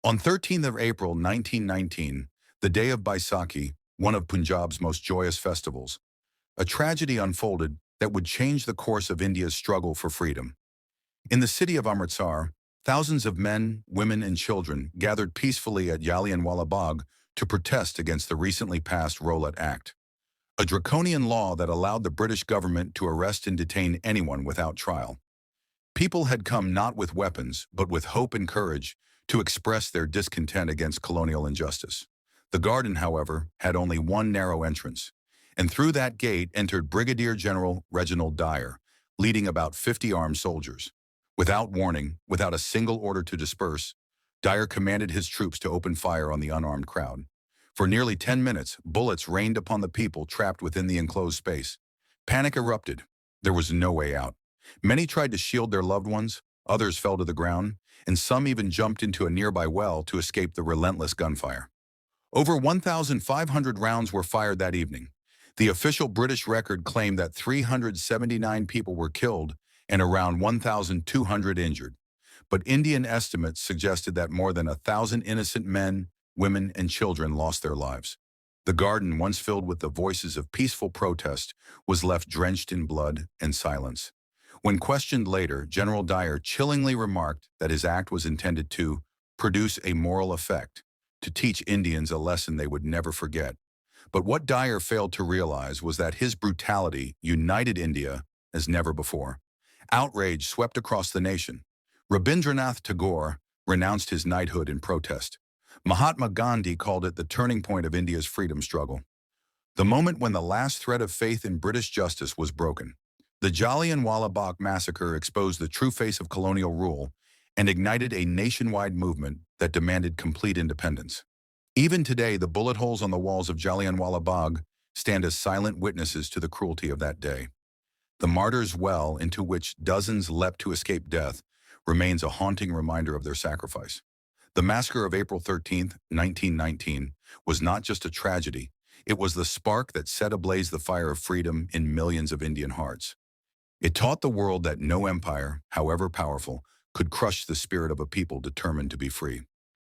On 13th of April 1919, the day of Baisakhi, one of Punjab's most joyous festivals, a tragedy unfolded that would change the course of India's struggle for freedom. In the city of Amritsar, thousands of men, women, and children gathered peacefully at Jallianwala Bagh to protest against the recently passed Rowlatt Act, a draconian law that allowed the British government to arrest and detain anyone without trial. People had come not with weapons, but with hope and courage to express their discontent against colonial injustice. The garden, however, had only one narrow entrance, and through that gate entered Brigadier General Reginald Dyer, leading about 50 armed soldiers. Without warning, without a single order to disperse, Dyer commanded his troops to open fire on the unarmed crowd. For nearly 10 minutes, bullets rained upon the people trapped within the enclosed space. Panic erupted. There was no way out. Many tried to shield their loved ones, others fell to the ground, and some even jumped into a nearby well to escape the relentless gunfire. Over 1,500 rounds were fired that evening. The official British record claimed that 379 people were killed and around 1,200 injured. But Indian estimates suggested that more than 1,000 innocent men, women, and children lost their lives. The garden, once filled with the voices of peaceful protest, was left drenched in blood and silence. When questioned later, General Dyer chillingly remarked that his act was intended to produce a moral effect, to teach Indians a lesson they would never forget. But what Dyer failed to realize was that his brutality united India as never before. Outrage swept across the nation. Rabindranath Tagore renounced his knighthood in protest. Mahatma Gandhi called it the turning point of India's freedom struggle, the moment when the last thread of faith in British justice was broken. The Jallianwala Bagh massacre exposed the true face of colonial rule and ignited a nationwide movement that demanded complete independence. Even today, the bullet holes on the walls of Jallianwala Bagh stand as silent witnesses to the cruelty of that day. The martyrs' well into which dozens leapt to escape death remains a haunting reminder of their sacrifice. The massacre of April 13, 1919, was not just a tragedy, it was the spark that set ablaze the fire of freedom in millions of Indian hearts. It taught the world that no empire, however powerful, could crush the spirit of a people determined to be free.